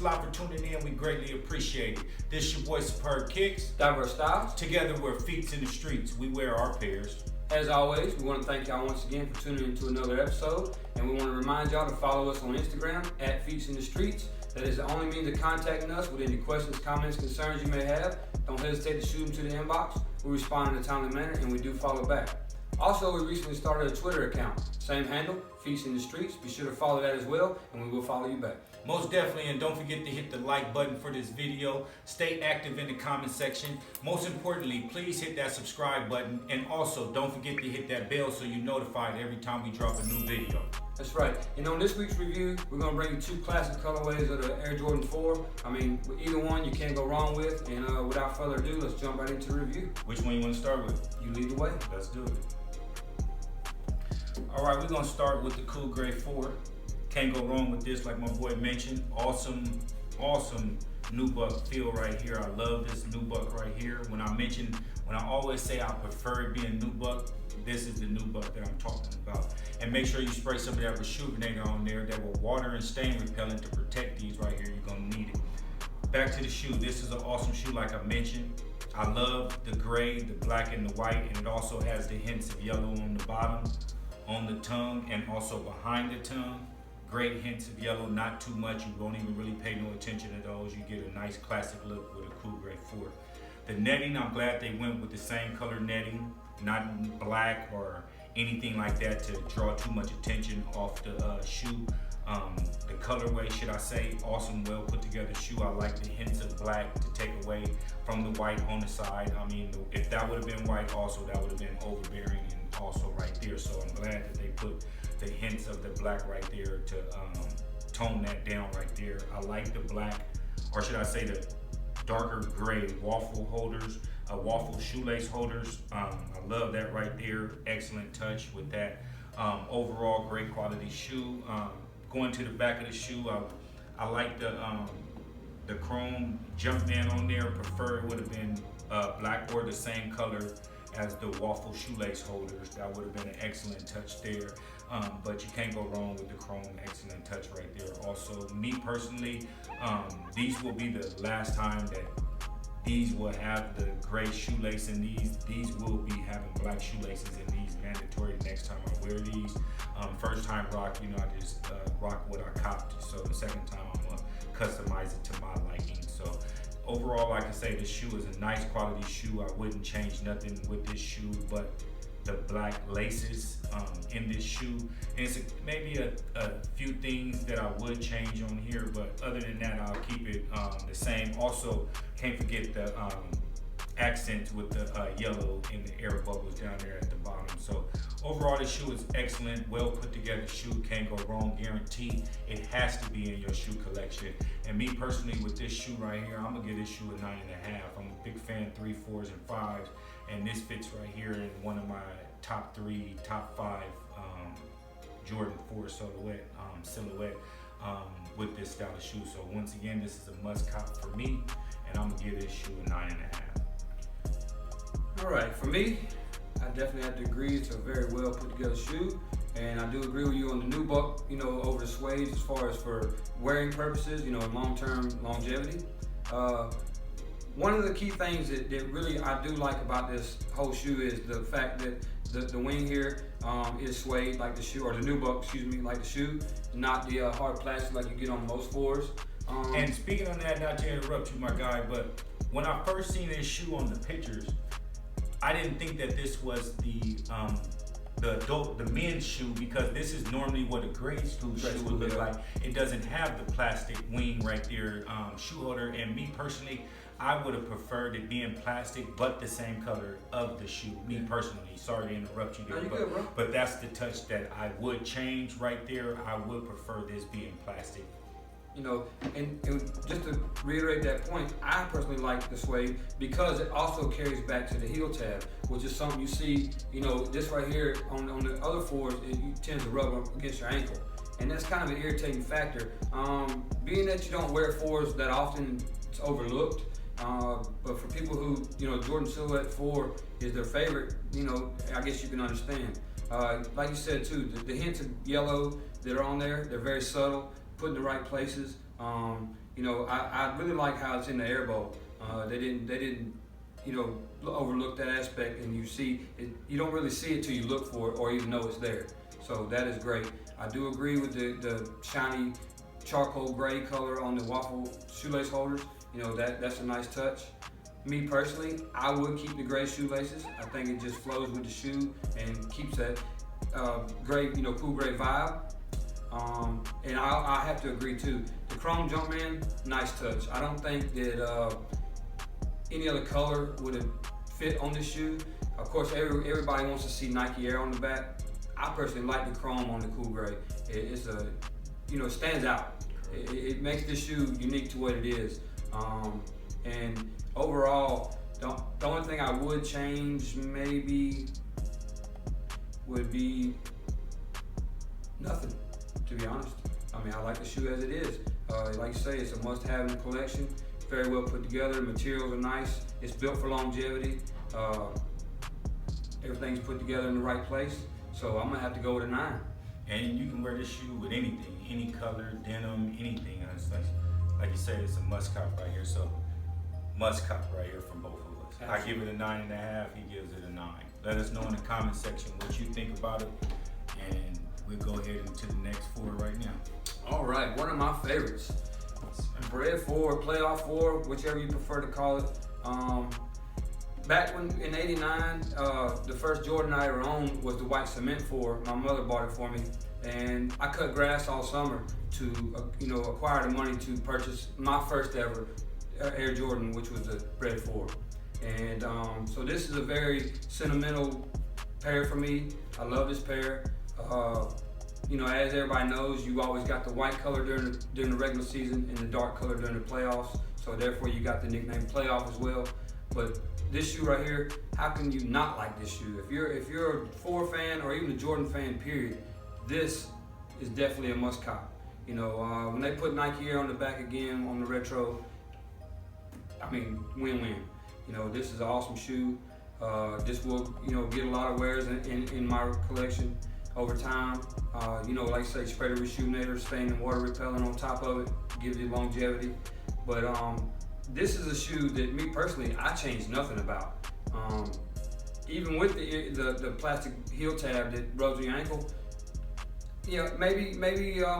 a lot for tuning in. We greatly appreciate it. This your boy Superb Kicks. Diverse styles. Together we're feet in the streets. We wear our pairs. As always, we want to thank y'all once again for tuning into another episode. And we want to remind y'all to follow us on Instagram at Feet in the Streets. That is the only means of contacting us with any questions, comments, concerns you may have. Don't hesitate to shoot them to the inbox. We respond in a timely manner and we do follow back. Also, we recently started a Twitter account. Same handle, Feet in the Streets. Be sure to follow that as well, and we will follow you back. Most definitely, and don't forget to hit the like button for this video. Stay active in the comment section. Most importantly, please hit that subscribe button, and also don't forget to hit that bell so you're notified every time we drop a new video. That's right. And on this week's review, we're going to bring you two classic colorways of the Air Jordan 4. I mean, with either one you can't go wrong with. And without further ado, let's jump right into the review. Which one you want to start with? You lead the way. Let's do it. All right, we're going to start with the Cool Gray 4. Can't go wrong with this, like my boy mentioned. Awesome nubuck feel right here. I love this nubuck right here. When I always say I prefer it being nubuck, this is the nubuck that I'm talking about. And make sure you spray some of that rejuvenator on there that will water and stain repellent to protect these right here. You're gonna need it. Back to the shoe. This is an awesome shoe, like I mentioned. I love the gray, the black, and the white, and it also has the hints of yellow on the bottom, on the tongue, and also behind the tongue. Great hints of yellow, not too much. You won't even really pay no attention to those. You get a nice classic look with a Cool Gray 4. The netting, I'm glad they went with the same color netting, not black or anything like that to draw too much attention off the shoe. The colorway, should I say, awesome, well put together shoe. I like the hints of black to take away from the white on the side. I mean, if that would have been white also, that would have been overbearing and also right there. So I'm glad that they put the hints of the black right there to tone that down right there. I like the black, or should I say the darker gray waffle holders, waffle shoelace holders. I love that right there. Excellent touch with that. Overall, great quality shoe. Going to the back of the shoe, I like the chrome Jumpman on there. Prefer it would have been black or the same color as the waffle shoelace holders. That would have been an excellent touch there. But you can't go wrong with the chrome. Excellent touch right there. Also, me personally, these will be the last time that these will have the gray shoelace in these. These will be having black shoelaces in these, mandatory next time I wear these. First time rock, I just rock what I copped. So the second time I'm gonna customize it to my liking. So overall, like I say, this shoe is a nice quality shoe. I wouldn't change nothing with this shoe, but the black laces in this shoe. And it's maybe a few things that I would change on here, but other than that, I'll keep it the same. Also, can't forget the accent with the yellow in the air bubbles down there at the bottom. So overall, this shoe is excellent, well put together shoe, can't go wrong, guaranteed. It has to be in your shoe collection. And me personally, with this shoe right here, I'm gonna give this shoe a 9.5. I'm a big fan of 3, 4s, and 5s, and this fits right here in one of my top 3, top 5 Jordan 4 silhouette with this style of shoe. So once again, this is a must cop for me, and I'm gonna give this shoe a 9.5. All right, for me, I definitely have to agree. It's a very well put together shoe, and I do agree with you on the nubuck, over the suede as far as for wearing purposes, long-term longevity. One of the key things that really I do like about this whole shoe is the fact that the wing here is suede like the shoe, or the nubuck, like the shoe, not the hard plastic like you get on most 4s. And speaking on that, not to interrupt you, my guy, but when I first seen this shoe on the pictures, I didn't think that this was the men's shoe, because this is normally what a grade school shoe would look like. It doesn't have the plastic wing right there, shoe holder. And me personally, I would have preferred it being plastic, but the same color of the shoe. Me personally, sorry to interrupt you there, but that's the touch that I would change right there. I would prefer this being plastic. And just to reiterate that point, I personally like the suede because it also carries back to the heel tab, which is something you see, this right here on the other 4s, you tend to rub up against your ankle. And that's kind of an irritating factor. Being that you don't wear 4s that often, it's overlooked. But for people who, Jordan Silhouette 4 is their favorite, I guess you can understand. Like you said too, the hints of yellow that are on there, they're very subtle, put in the right places. I really like how it's in the air bowl. They didn't overlook that aspect, and you see it. You don't really see it till you look for it or even know it's there. So that is great. I do agree with the shiny charcoal gray color on the waffle shoelace holders. That's a nice touch. Me personally, I would keep the gray shoelaces. I think it just flows with the shoe and keeps that gray, cool gray vibe. And I have to agree too. The chrome Jumpman, nice touch. I don't think that any other color would have fit on this shoe. Of course, everybody wants to see Nike Air on the back. I personally like the chrome on the cool gray. It's it stands out. It makes this shoe unique to what it is. And overall, the only thing I would change maybe would be nothing, to be honest. I mean, I like the shoe as it is. Like you say, it's a must-have in the collection. Very well put together. Materials are nice. It's built for longevity. Everything's put together in the right place. So I'm gonna have to go with a 9. And you can wear this shoe with anything, any color, denim, anything. It's like you said, it's a must cop right here. So must cop right here from both of us. Absolutely. I give it a 9.5. He gives it a 9. Let us know in the comment section what you think about it, and we'll go ahead into the next 4 right now. All right, one of my favorites. Bred 4, Playoff 4, whichever you prefer to call it. Back when in '89, the first Jordan I ever owned was the white cement 4. My mother bought it for me, and I cut grass all summer to acquire the money to purchase my first ever Air Jordan, which was the Bred 4. And so this is a very sentimental pair for me. I love this pair. As everybody knows, you always got the white color during the regular season and the dark color during the playoffs. So therefore, you got the nickname Playoff as well. But this shoe right here, how can you not like this shoe? If you're a 4 fan or even a Jordan fan, period, this is definitely a must cop. When they put Nike Air on the back again on the retro, I mean, win-win. This is an awesome shoe. This will, get a lot of wears in my collection over time. Like I say, spray the rejuvenator, stain and water repellent on top of it, gives you longevity. But this is a shoe that me personally, I changed nothing about. Even with the plastic heel tab that rubs your ankle, maybe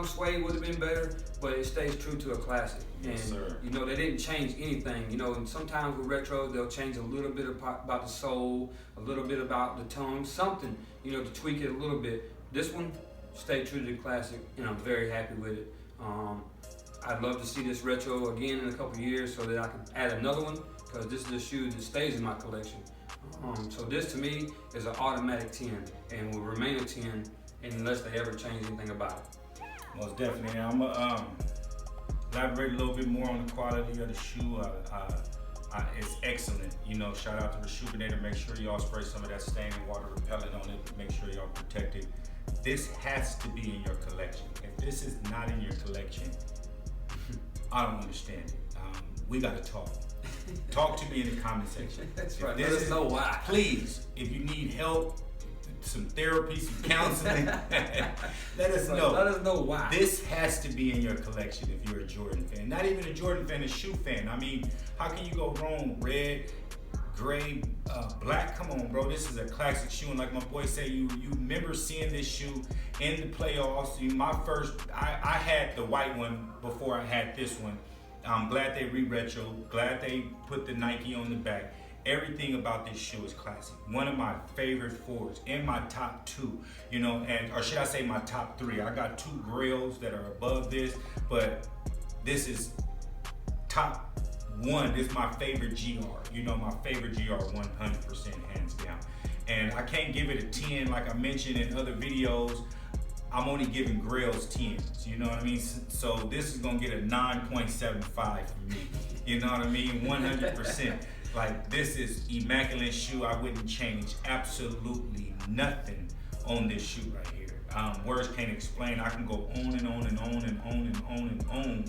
suede would have been better, but it stays true to a classic. Yes, sir. They didn't change anything. And sometimes with retro, they'll change a little bit about the sole, a little bit about the tone, something, to tweak it a little bit. This one stayed true to the classic, and I'm very happy with it. I'd love to see this retro again in a couple years so that I can add another one, because this is a shoe that stays in my collection. So this to me is an automatic 10 and will remain a 10 unless they ever change anything about it. Most definitely. I'm gonna elaborate a little bit more on the quality of the shoe. It's excellent. Shout out to the rejuvenator. Make sure y'all spray some of that stain and water repellent on it. Make sure y'all protect it. This has to be in your collection. If this is not in your collection, I don't understand it. We gotta talk. Talk to me in the comment section. That's right. Let us know why. Please, if you need help, some therapy, some counseling, let us know. Let us know why. This has to be in your collection if you're a Jordan fan. Not even a Jordan fan, a shoe fan. I mean, how can you go wrong? Red, gray, black. Come on, bro. This is a classic shoe. And like my boy said, you remember seeing this shoe in the playoffs. I had the white one before I had this one. I'm glad they re-retro. Glad they put the Nike on the back. Everything about this shoe is classic. One of my favorite 4s in my top 2, or should I say my top 3. I got 2 grails that are above this, but this is top 1. This is my favorite GR. My favorite GR 100% hands down. And I can't give it a 10 like I mentioned in other videos. I'm only giving grails 10s, you know what I mean? So this is gonna get a 9.75 for me, you know what I mean? 100%. Like, this is immaculate shoe. I wouldn't change absolutely nothing on this shoe right here. Words can't explain. I can go on and on and on and on and on and on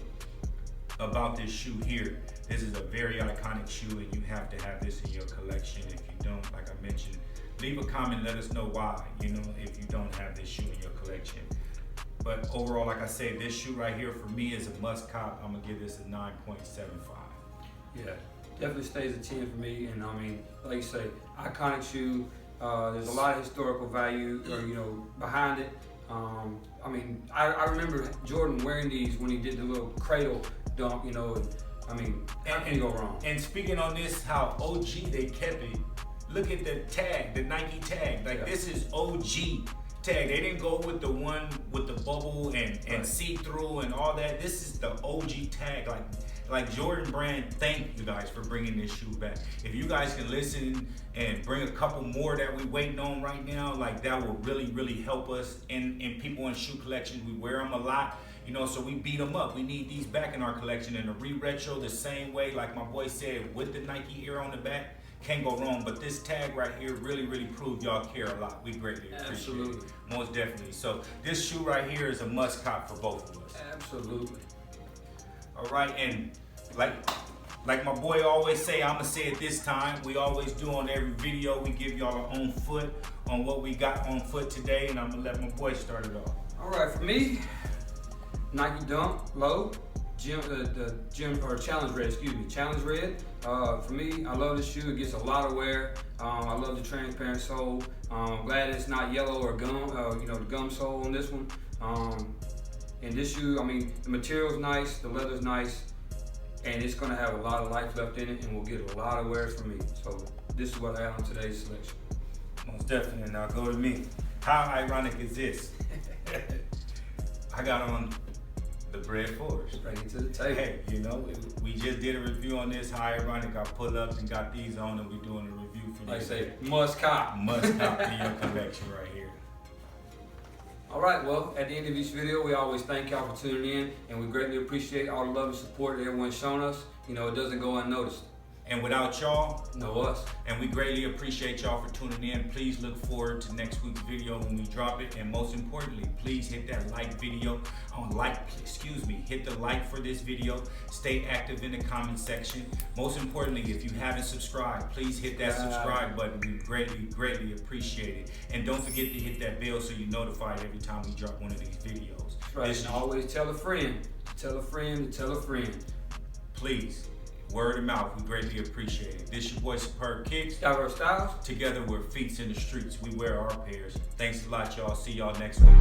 about this shoe here. This is a very iconic shoe, and you have to have this in your collection. If you don't, like I mentioned, leave a comment, let us know why, if you don't have this shoe in your collection. But overall, like I say, this shoe right here for me is a must cop. I'm gonna give this a 9.75. Yeah, definitely stays a 10 for me. And I mean, like you say, iconic shoe. There's a lot of historical value, behind it. I mean, I remember Jordan wearing these when he did the little cradle dunk, and I mean, how can you go wrong? And speaking on this, how OG they kept it. Look at the tag, the Nike tag. Like this is OG tag. They didn't go with the one with the bubble and see-through and all that. This is the OG tag. Like Jordan Brand, thank you guys for bringing this shoe back. If you guys can listen and bring a couple more that we waiting on right now, like that will really, really help us. And people in shoe collections, we wear them a lot, so we beat them up. We need these back in our collection. And the re-retro the same way, like my boy said, with the Nike Air on the back, can't go wrong. But this tag right here really, really proved y'all care a lot. We greatly appreciate it. Most definitely. So this shoe right here is a must cop for both of us. Absolutely. All right, and like my boy always say, I'ma say it this time. We always do on every video. We give y'all our own foot on what we got on foot today, and I'm gonna let my boy start it off. All right, for me, Nike Dunk Low, Challenge Red. Challenge Red. For me, I love this shoe. It gets a lot of wear. I love the transparent sole. I'm glad it's not yellow or gum. The gum sole on this one. And this shoe, I mean, the material's nice, the leather's nice, and it's gonna have a lot of life left in it, and will get a lot of wear from me. So this is what I have on today's selection. Most definitely. Now go to me. How ironic is this? I got on the Bred 4’s. Bring it to the table. Hey, we just did a review on this. How ironic! I pulled up and got these on, and we're doing a review for Like I this. say, must cop. Must cop in your collection right here. All right, well, at the end of each video, we always thank y'all for tuning in, and we greatly appreciate all the love and support that everyone's shown us. It doesn't go unnoticed. And without y'all, no us. And we greatly appreciate y'all for tuning in. Please look forward to next week's video when we drop it. And most importantly, please hit that hit the like for this video. Stay active in the comment section. Most importantly, if you haven't subscribed, please hit that subscribe button. We greatly, greatly appreciate it. And don't forget to hit that bell so you're notified every time we drop one of these videos. That's right. And always tell a friend, tell a friend, tell a friend. Please. Word of mouth, we greatly appreciate it. This your boy Superb Kicks. Diverse Styles. Together we're Feets in the Streets. We wear our pairs. Thanks a lot, y'all. See y'all next week.